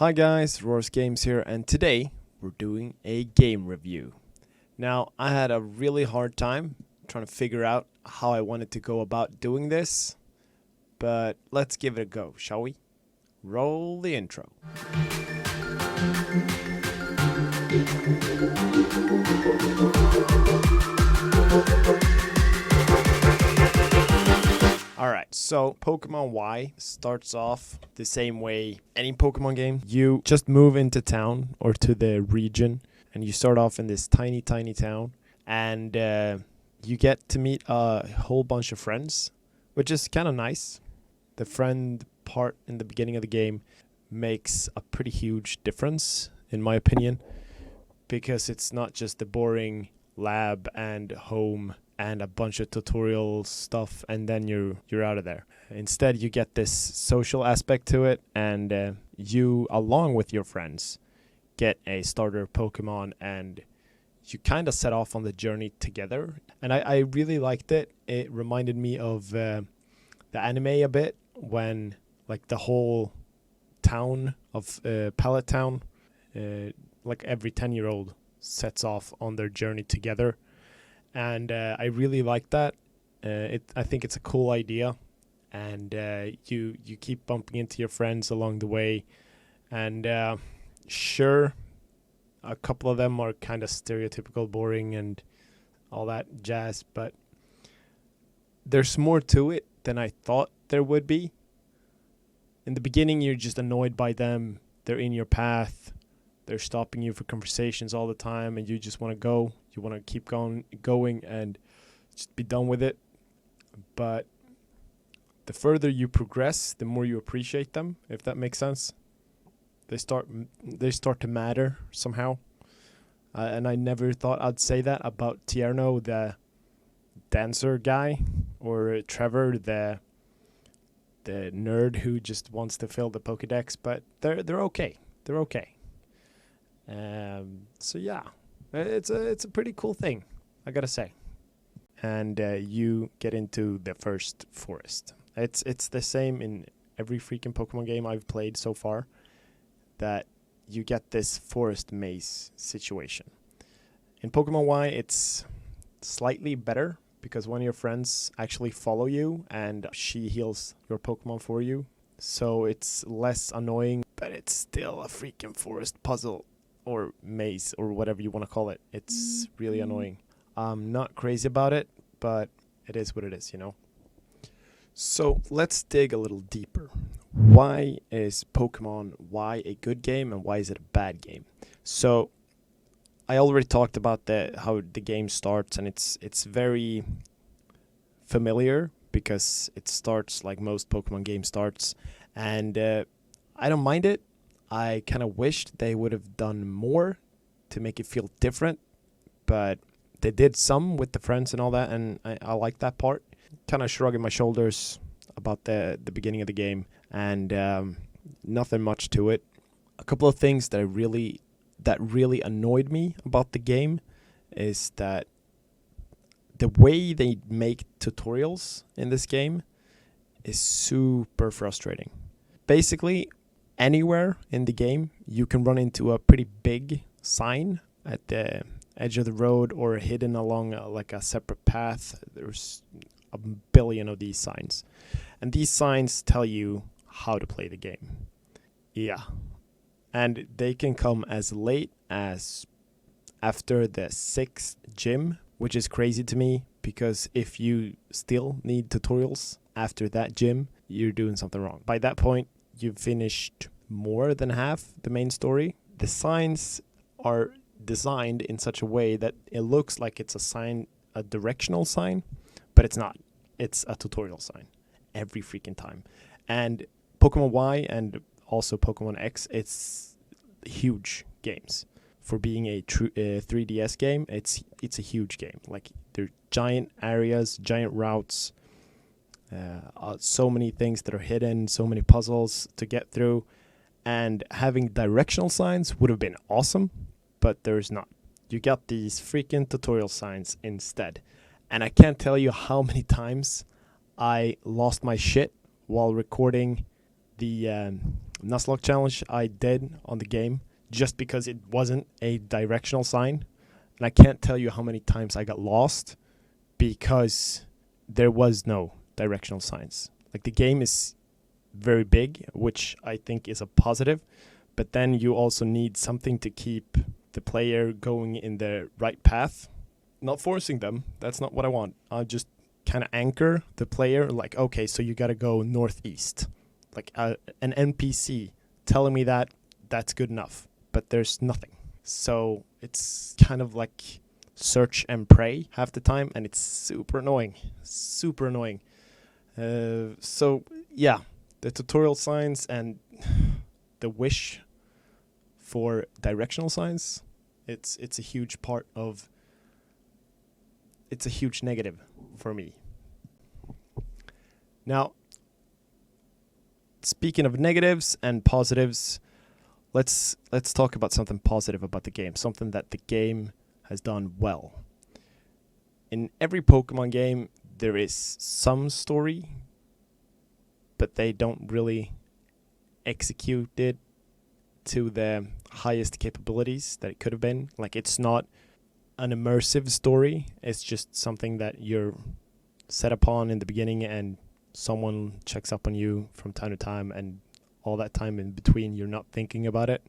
Hi guys, Rorasgames here, and today we're doing a game review. Now, I had a really hard time trying to figure out how I wanted to go about doing this, but let's give it a go, shall we? Roll the intro. Alright, so Pokemon Y starts off the same way any Pokemon game. You just move into town or to the region and you start off in this tiny town and you get to meet a whole bunch of friends, which is kind of nice. The friend part in the beginning of the game makes a pretty huge difference, in my opinion, because it's not just the boring lab and home and a bunch of tutorial stuff and then you're out of there. Instead, you get this social aspect to it, and you, along with your friends, get a starter Pokemon and you kind of set off on the journey together. And I really liked it. It reminded me of the anime a bit, when like the whole town of Pallet Town, like every 10-year-old sets off on their journey together. And I really like that. I think it's a cool idea, and you keep bumping into your friends along the way. And sure, a couple of them are kind of stereotypical, boring, and all that jazz, but there's more to it than I thought there would be. In the beginning, you're just annoyed by them. They're in your path. They're stopping you for conversations all the time, and you just want to go. You want to keep going and just be done with it. But the further you progress, the more you appreciate them, if that makes sense. They start to matter somehow. And I never thought I'd say that about Tierno, the dancer guy, or Trevor, the nerd who just wants to fill the Pokédex. But they're okay. They're okay. So yeah, it's a pretty cool thing, I gotta say. And you get into the first forest. It's the same in every freaking Pokemon game I've played so far, that you get this forest maze situation. In Pokemon Y, it's slightly better because one of your friends actually follow you and she heals your Pokemon for you. So it's less annoying, but it's still a freaking forest puzzle or maze or whatever you want to call it. It's really annoying. I'm not crazy about it, but it is what it is, you know? So let's dig a little deeper. Why is Pokemon Y a good game and why is it a bad game? So I already talked about how the game starts, and it's very familiar because it starts like most Pokemon game starts, and I don't mind it. I kind of wished they would have done more to make it feel different, but they did some with the friends and all that, and I like that part. Kind of shrugging my shoulders about the beginning of the game, and nothing much to it. A couple of things that really annoyed me about the game is that the way they make tutorials in this game is super frustrating. Basically, anywhere in the game, you can run into a pretty big sign at the edge of the road or hidden along like a separate path. There's a billion of these signs. And these signs tell you how to play the game. Yeah. And they can come as late as after the 6th gym, which is crazy to me, because if you still need tutorials after that gym, you're doing something wrong. By that point, you've finished more than half the main story. The signs are designed in such a way that it looks like it's a directional sign, but it's not. It's a tutorial sign every freaking time. And Pokemon Y and also Pokemon X, it's huge games. For being a 3DS game, it's a huge game. Like, there are giant areas, giant routes, so many things that are hidden, so many puzzles to get through, and having directional signs would have been awesome, but there's not. You got these freaking tutorial signs instead, and I can't tell you how many times I lost my shit while recording the Nuzlocke challenge I did on the game just because it wasn't a directional sign. And I can't tell you how many times I got lost because there was no directional signs. Like, the game is very big, which I think is a positive, but then you also need something to keep the player going in the right path. Not forcing them, that's not what I want. I just kind of anchor the player, like, okay, so you got to go northeast. Like an NPC telling me that's good enough, but there's nothing. So it's kind of like search and pray half the time, and it's super annoying. Super annoying. So yeah, the tutorial signs and the wish for directional signs, it's a huge part of. It's a huge negative for me. Now, speaking of negatives and positives, let's talk about something positive about the game, something that the game has done well. In every Pokemon game, there is some story, but they don't really execute it to the highest capabilities that it could have been. Like, it's not an immersive story. It's just something that you're set upon in the beginning, and someone checks up on you from time to time, and all that time in between you're not thinking about it.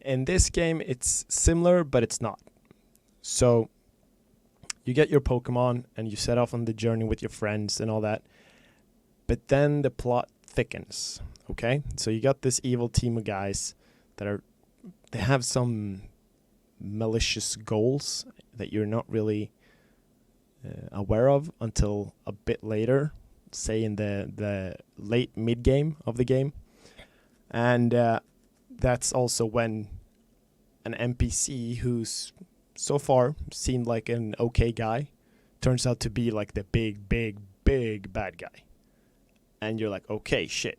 In this game, it's similar, but it's not. So you get your Pokemon and you set off on the journey with your friends and all that, but then the plot thickens. Okay, so you got this evil team of guys they have some malicious goals that you're not really aware of until a bit later, say in the late mid game of the game. And that's also when an NPC who's so far seemed like an okay guy turns out to be like the big bad guy. And you're like, okay, shit,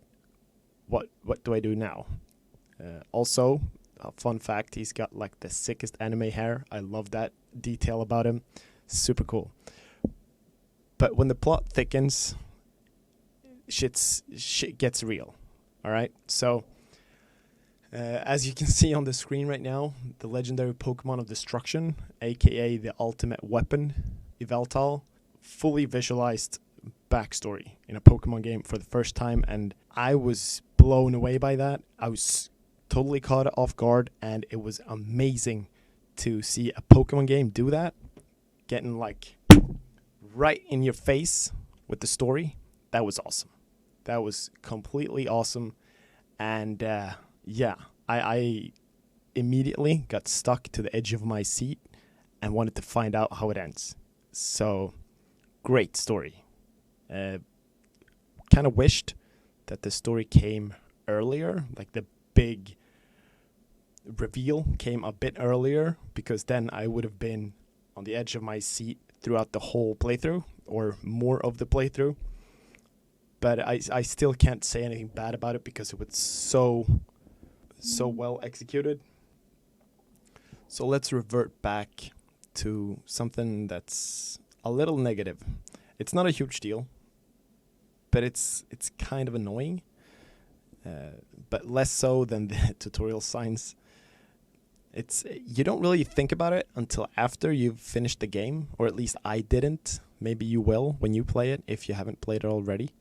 what do I do now? Also, a fun fact, he's got like the sickest anime hair. I love that detail about him. Super cool. But when the plot thickens, shit gets real. All right. So, as you can see on the screen right now, the legendary Pokemon of Destruction, aka the ultimate weapon, Yveltal, fully visualized backstory in a Pokemon game for the first time, and I was blown away by that. I was totally caught off guard, and it was amazing to see a Pokemon game do that, getting like right in your face with the story. That was awesome. That was completely awesome. And yeah, I immediately got stuck to the edge of my seat and wanted to find out how it ends. So, great story. Kind of wished that the story came earlier, like the big reveal came a bit earlier, because then I would have been on the edge of my seat throughout the whole playthrough, or more of the playthrough. But I still can't say anything bad about it because it was so well executed. So let's revert back to something that's a little negative. It's not a huge deal, but it's kind of annoying, but less so than the tutorial signs. You don't really think about it until after you've finished the game, or at least I didn't. Maybe you will when you play it, if you haven't played it already.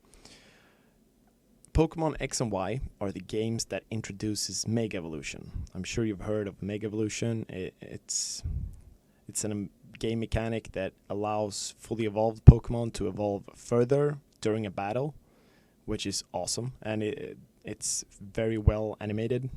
Pokemon X and Y are the games that introduces Mega Evolution. I'm sure you've heard of Mega Evolution. It's a game mechanic that allows fully evolved Pokemon to evolve further during a battle, which is awesome. And it's very well animated,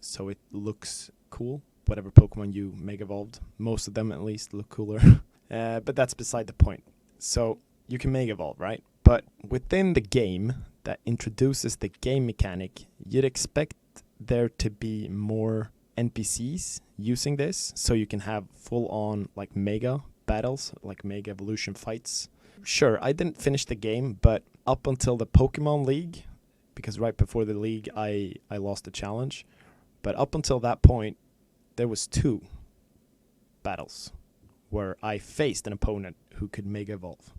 so it looks cool. Whatever Pokemon you Mega Evolved, most of them at least look cooler. But that's beside the point. So you can Mega Evolve, right? But within the game that introduces the game mechanic, you'd expect there to be more NPCs using this, so you can have full-on like Mega battles, like Mega Evolution fights. Sure, I didn't finish the game, but up until the Pokemon League, because right before the league I lost the challenge, but up until that point, there was 2 battles where I faced an opponent who could Mega Evolve.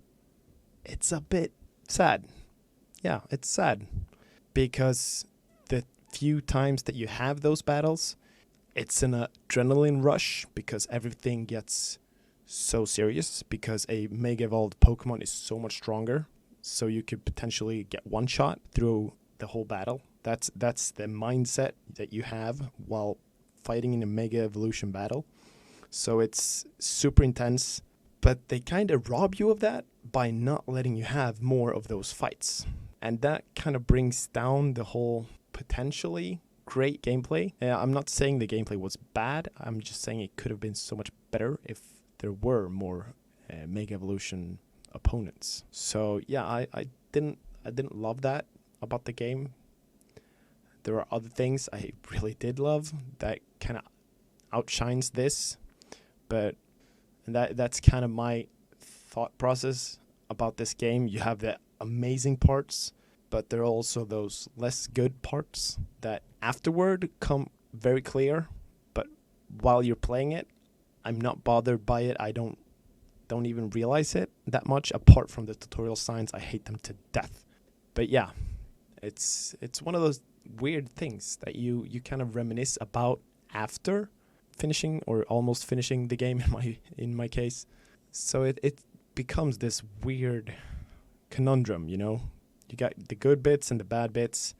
It's a bit sad. Yeah, it's sad. Because the few times that you have those battles, it's an adrenaline rush because everything gets so serious because a Mega Evolved Pokemon is so much stronger. So you could potentially get one shot through the whole battle. That's the mindset that you have while fighting in a Mega Evolution battle. So it's super intense, but they kind of rob you of that by not letting you have more of those fights. And that kind of brings down the whole potentially great gameplay. I'm not saying the gameplay was bad. I'm just saying it could have been so much better if there were more Mega Evolution opponents. So yeah, I didn't love that about the game. There are other things I really did love that kind of outshines this, but that's kind of my thought process about this game. You have the amazing parts, but there are also those less good parts that afterward come very clear, but while you're playing it, I'm not bothered by it. I don't even realize it that much. Apart from the tutorial signs, I hate them to death. But yeah, it's one of those weird things that you kind of reminisce about after finishing or almost finishing the game in my case. So it becomes this weird conundrum, you know? You got the good bits and the bad bits.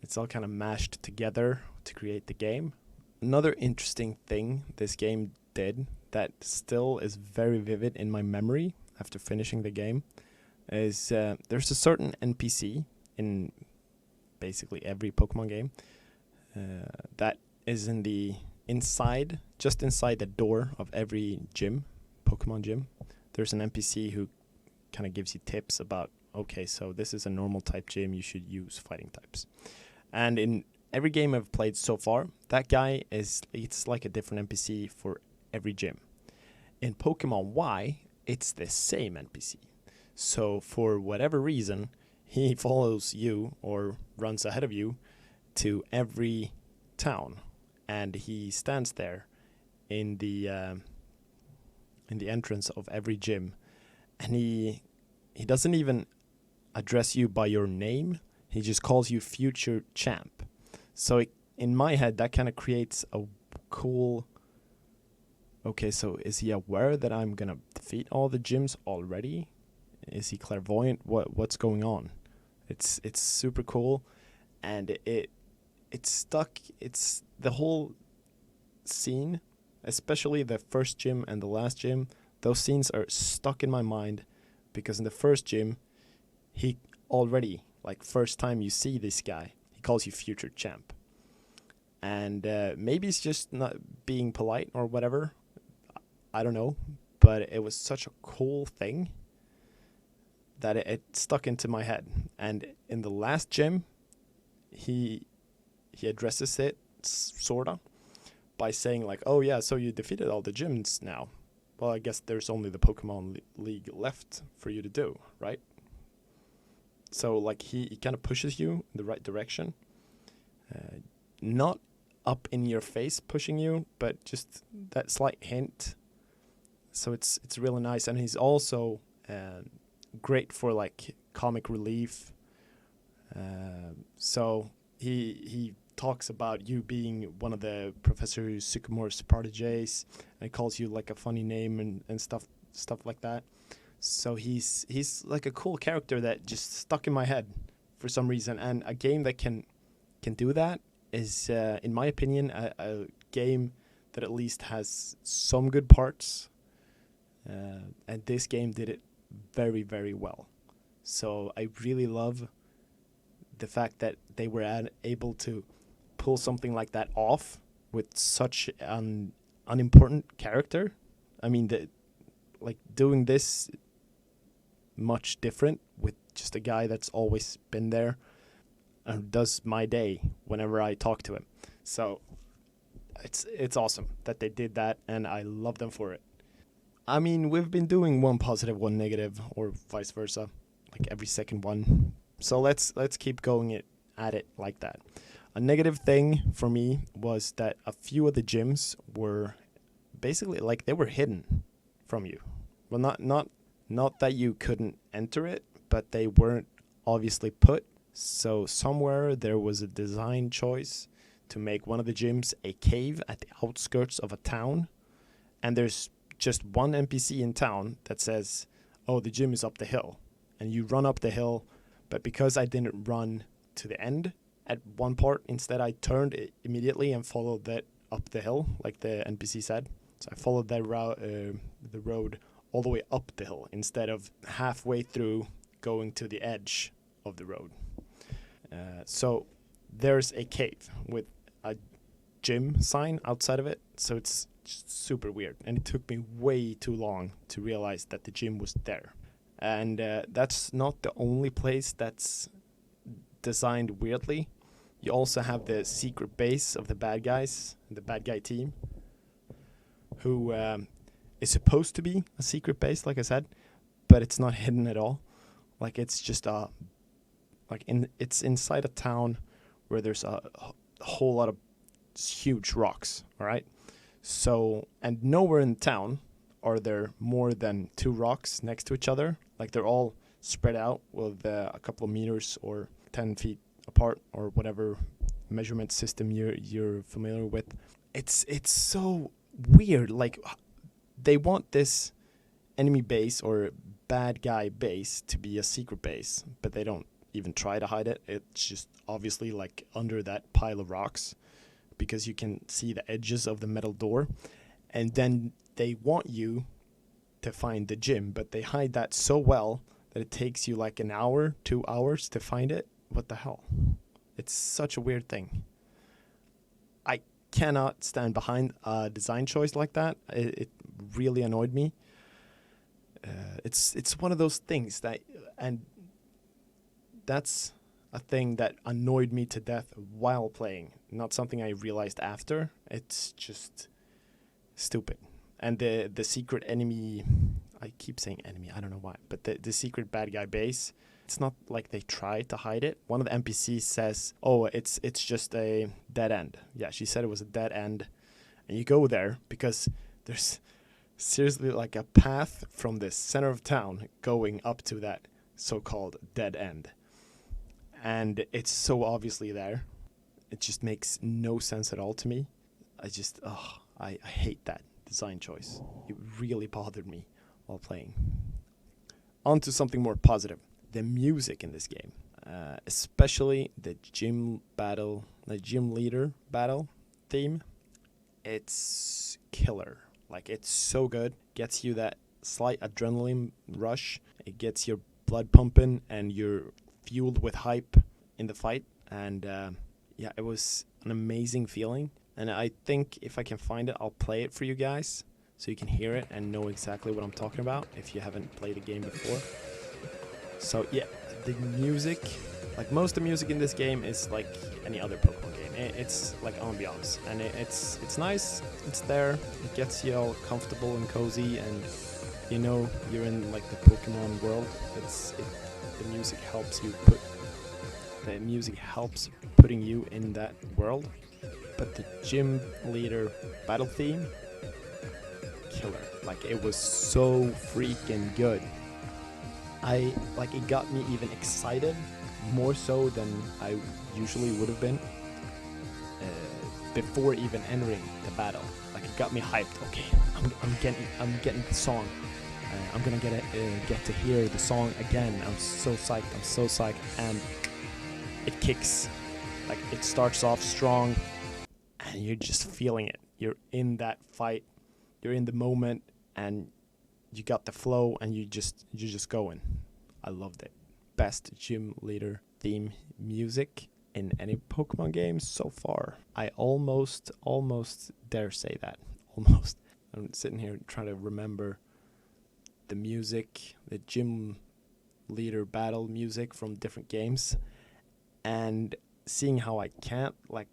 It's all kind of mashed together to create the game. Another interesting thing this game did that still is very vivid in my memory after finishing the game is there's a certain NPC in basically every Pokemon game that is just inside the door of every gym, Pokemon gym. There's an NPC who kind of gives you tips about, okay, so this is a normal type gym, you should use fighting types. And in every game I've played so far, that guy it's like a different NPC for every gym. In Pokemon Y, it's the same NPC. So for whatever reason, he follows you or runs ahead of you to every town, and he stands there in the entrance of every gym, and he doesn't even address you by your name. He just calls you future champ. So in my head, that kind of creates a cool. Okay, so is he aware that I'm gonna defeat all the gyms already? Is he clairvoyant? What's going on? It's super cool, and it's stuck. It's the whole scene, especially the first gym and the last gym. Those scenes are stuck in my mind because in the first gym, he already, like, first time you see this guy, he calls you future champ, and maybe it's just not being polite or whatever. I don't know, but it was such a cool thing that it stuck into my head. And in the last gym, he addresses it sorta by saying like, "Oh yeah, so you defeated all the gyms now. Well, I guess there's only the Pokemon League left for you to do, right?" So like he kind of pushes you in the right direction, not up in your face pushing you, but just that slight hint. So it's really nice, and he's also great for like comic relief. So he talks about you being one of the Professor Sycamore's proteges, and calls you like a funny name and stuff like that. So he's like a cool character that just stuck in my head for some reason, and a game that can do that is, in my opinion, a game that at least has some good parts. And this game did it very, very well. So I really love the fact that they were able to pull something like that off with such an unimportant character. I mean, doing this much different with just a guy that's always been there does my day whenever I talk to him. So it's awesome that they did that, and I love them for it. I mean, we've been doing one positive, one negative, or vice versa, like every second one. So let's keep going at it like that. A negative thing for me was that a few of the gyms were basically like they were hidden from you. Well, not that you couldn't enter it, but they weren't obviously put So somewhere there was a design choice to make one of the gyms a cave at the outskirts of a town, and there's just one NPC in town that says, "Oh, the gym is up the hill," and you run up the hill. But because I didn't run to the end at one part, instead I turned immediately and followed that up the hill, like the NPC said. So I followed that the road all the way up the hill instead of halfway through going to the edge of the road. So there's a cave with a gym sign outside of it. So it's just super weird. And it took me way too long to realize that the gym was there. And that's not the only place that's designed weirdly. You also have the secret base of the bad guys, the bad guy team, who is supposed to be a secret base, like I said, but it's not hidden at all. Like it's just it's inside a town where there's a whole lot of huge rocks. All right, so and nowhere in the town are there more than 2 rocks next to each other. Like they're all spread out with a couple of meters or 10 feet apart or whatever measurement system you're familiar with. It's so weird. Like they want this enemy base or bad guy base to be a secret base, but they don't even try to hide it. It's just obviously like under that pile of rocks because you can see the edges of the metal door. And then they want you to find the gym, but they hide that so well that it takes you like an hour, 2 hours to find it. What the hell? It's such a weird thing. I cannot stand behind a design choice like that. It really annoyed me. It's one of those things that, and that's a thing that annoyed me to death while playing. Not something I realized after. It's just stupid. And the secret enemy, I keep saying enemy, I don't know why, but the secret bad guy base, it's not like they try to hide it. One of the NPCs says, "Oh, it's just a dead end." Yeah, she said it was a dead end. And you go there because there's seriously like a path from the center of town going up to that so-called dead end. And it's so obviously there. It just makes no sense at all to me. I hate that design choice. It really bothered me while playing. On to something more positive. The music in this game, especially the gym leader battle theme, it's killer. Like it's so good. Gets you that slight adrenaline rush. It gets your blood pumping and you're fueled with hype in the fight. And yeah, it was an amazing feeling. And I think if I can find it, I'll play it for you guys so you can hear it and know exactly what I'm talking about if you haven't played the game before. So yeah, the music, like most of the music in this game is like any other Pokemon game. It's like ambiance, and it's nice. It's there. It gets you all comfortable and cozy, and you know you're in like the Pokemon world. The music helps putting you in that world. But the gym leader battle theme, killer. Like it was so freaking good. It got me even excited, more so than I usually would have been before even entering the battle. Like it got me hyped. Okay, I'm getting the song. I'm gonna get to hear the song again. I'm so psyched. And it kicks. Like it starts off strong, and you're just feeling it. You're in that fight. You're in the moment, and you got the flow, and you're just going. I loved it. Best gym leader theme music in any Pokemon game so far. I almost dare say that. Almost. I'm sitting here trying to remember the music, the gym leader battle music from different games, and seeing how I can't like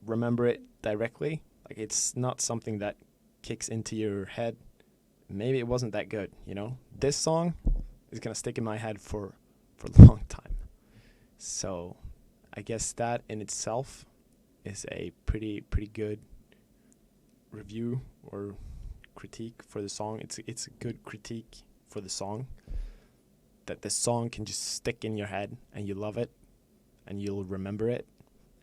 remember it directly. Like it's not something that kicks into your head. Maybe it wasn't that good, you know? This song is gonna stick in my head for a long time. So I guess that in itself is a pretty good review or critique for the song. It's a good critique for the song. that the song can just stick in your head and you love it and you'll remember it.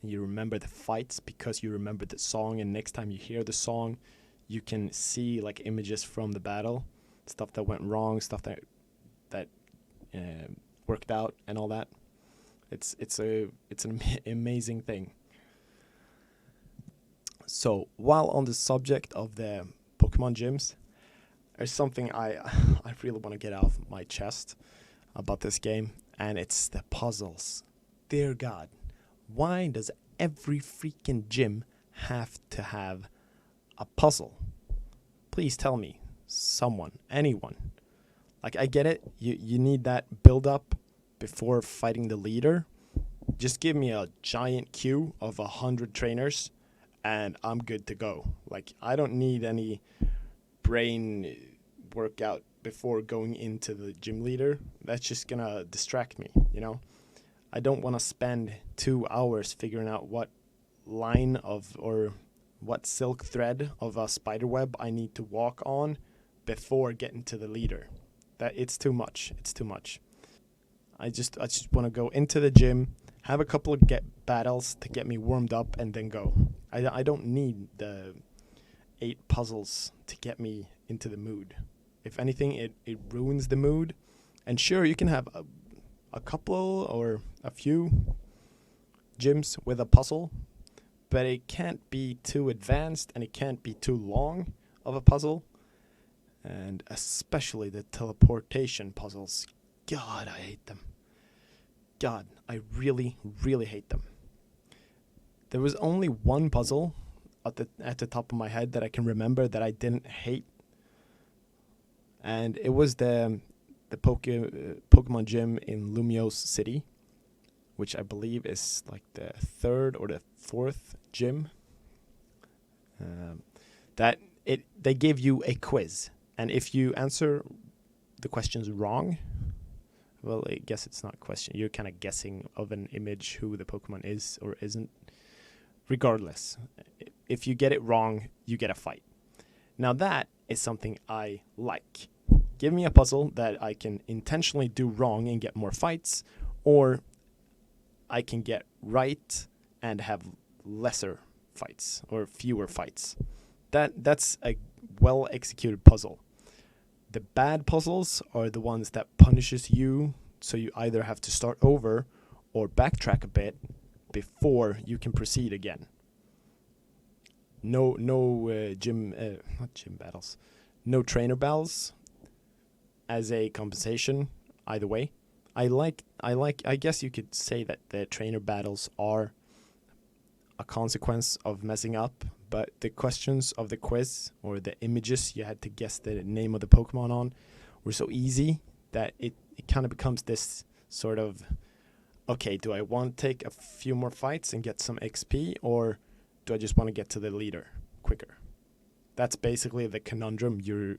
And you remember the fights because you remember the song, and next time you hear the song, you can see like images from the battle, stuff that went wrong, stuff that worked out, and all that. It's an amazing thing. So while on the subject of the Pokemon gyms, there's something I really want to get off my chest about this game, and it's the puzzles. Dear God, why does every freaking gym have to have a puzzle? Please tell me, someone, anyone. Like, I get it, you need that build up before fighting the leader. Just give me a giant queue of 100 trainers and I'm good to go. Like, I don't need any brain workout before going into the gym leader. That's just gonna distract me, you know? I don't want to spend 2 hours figuring out what line of or what silk thread of a spider web I need to walk on before getting to the leader. That it's too much. It's too much. I just want to go into the gym, have a couple of battles to get me warmed up, and then go. I don't need the 8 puzzles to get me into the mood. If anything, it ruins the mood. And sure, you can have a couple or a few gyms with a puzzle, but it can't be too advanced and it can't be too long of a puzzle. And especially the teleportation puzzles. God, I hate them. God, I really, really hate them. There was only one puzzle at the top of my head that I can remember that I didn't hate. And it was the Pokemon gym in Lumiose City, which I believe is like the 3rd or the 4th gym. They give you a quiz, and if you answer the questions wrong, well, I guess it's not a question. You're kind of guessing of an image who the Pokemon is or isn't. Regardless, if you get it wrong, you get a fight. Now that is something I like. Give me a puzzle that I can intentionally do wrong and get more fights, or I can get right and have lesser fights or fewer fights. That's a well-executed puzzle. The bad puzzles are the ones that punishes you, so you either have to start over or backtrack a bit before you can proceed again. No not gym battles. No trainer battles as a compensation either way. I guess you could say that the trainer battles are a consequence of messing up, but the questions of the quiz or the images you had to guess the name of the Pokemon on were so easy that it kind of becomes this sort of, okay, do I want to take a few more fights and get some XP, or do I just want to get to the leader quicker? That's basically the conundrum you're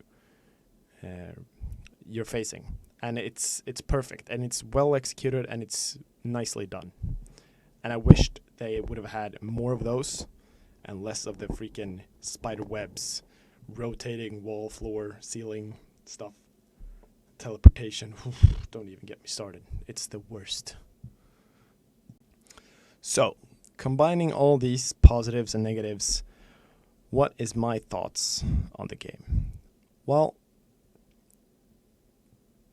facing, and it's perfect, and it's well executed, and it's nicely done. And I wished they would have had more of those and less of the freaking spider webs, rotating wall, floor, ceiling stuff. Teleportation, don't even get me started. It's the worst. So, combining all these positives and negatives, what is my thoughts on the game? Well,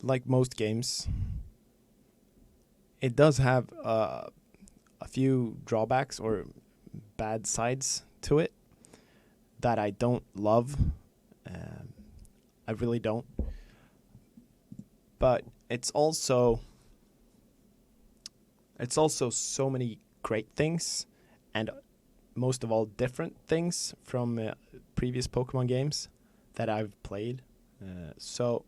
like most games, it does have a few drawbacks or bad sides to it that I don't love. I really don't. But it's also so many great things, and most of all different things from previous Pokemon games that I've played. So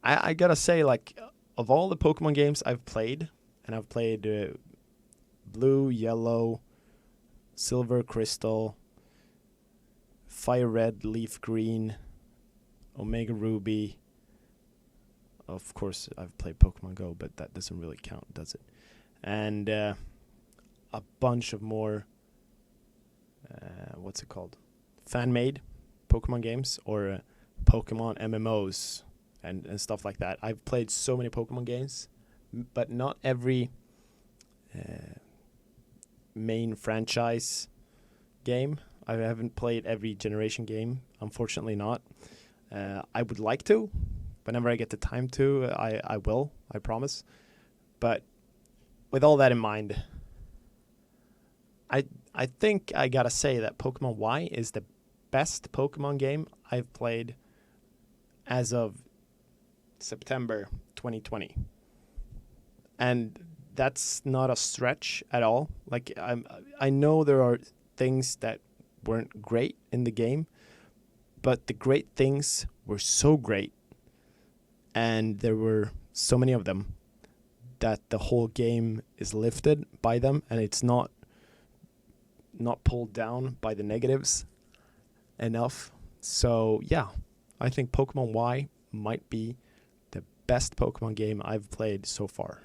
I gotta say, like, of all the Pokemon games I've played, and I've played Blue, Yellow, Silver, Crystal, Fire Red, Leaf Green, Omega Ruby. Of course, I've played Pokemon Go, but that doesn't really count, does it? And a bunch of more, fan-made Pokemon games, or Pokemon MMOs, and stuff like that. I've played so many Pokemon games, but not every main franchise game. I haven't played every generation game, unfortunately not. I would like to. Whenever I get the time to, I will, I promise. But with all that in mind, I think I gotta say that Pokemon Y is the best Pokemon game I've played as of September 2020. And that's not a stretch at all. Like, I know there are things that weren't great in the game, but the great things were so great, and there were so many of them, that the whole game is lifted by them, and it's not pulled down by the negatives enough. So yeah, I think Pokemon Y might be the best Pokemon game I've played so far,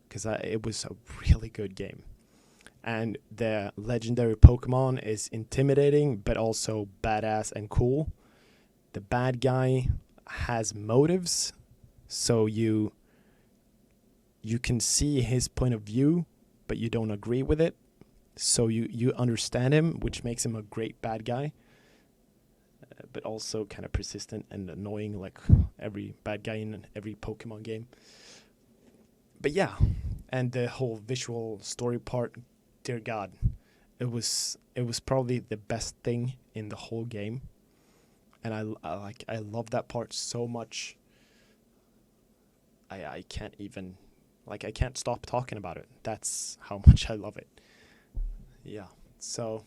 because it was a really good game. And the legendary Pokemon is intimidating, but also badass and cool. The bad guy has motives, so you can see his point of view, but you don't agree with it. So you understand him, which makes him a great bad guy, but also kind of persistent and annoying, like every bad guy in every Pokemon game. But yeah, and the whole visual story part, dear God, it was probably the best thing in the whole game, and I love that part so much. I can't even, like, I can't stop talking about it. That's how much I love it. Yeah. So,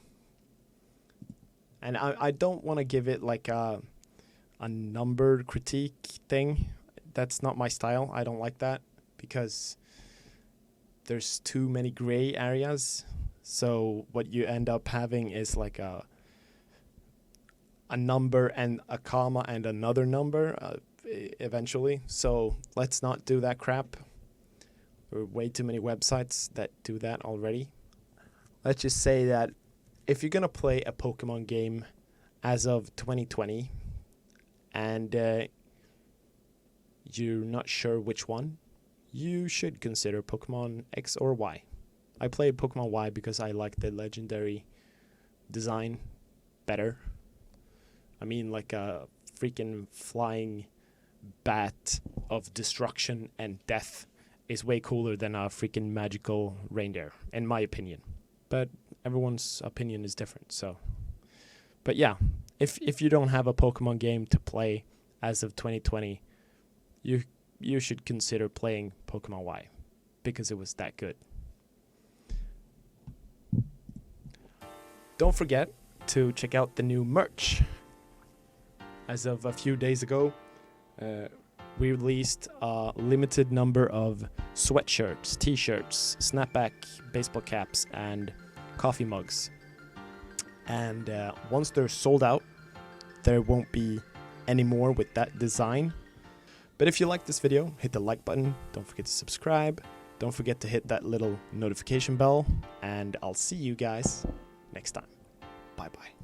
and I don't want to give it like a numbered critique thing. That's not my style. I don't like that, because there's too many gray areas. So what you end up having is like a number and a comma and another number eventually. So let's not do that crap. There are way too many websites that do that already. Let's just say that if you're going to play a Pokemon game as of 2020 and you're not sure which one, you should consider Pokemon X or Y. I played Pokemon Y because I like the legendary design better. I mean, like a freaking flying bat of destruction and death is way cooler than a freaking magical reindeer, in my opinion. But everyone's opinion is different, so. But yeah, if you don't have a Pokemon game to play as of 2020, you should consider playing Pokemon Y, because it was that good. Don't forget to check out the new merch. As of a few days ago, we released a limited number of sweatshirts, t-shirts, snapback baseball caps, and coffee mugs. And once they're sold out, there won't be any more with that design. But if you like this video, hit the like button. Don't forget to subscribe. Don't forget to hit that little notification bell. And I'll see you guys next time. Bye-bye.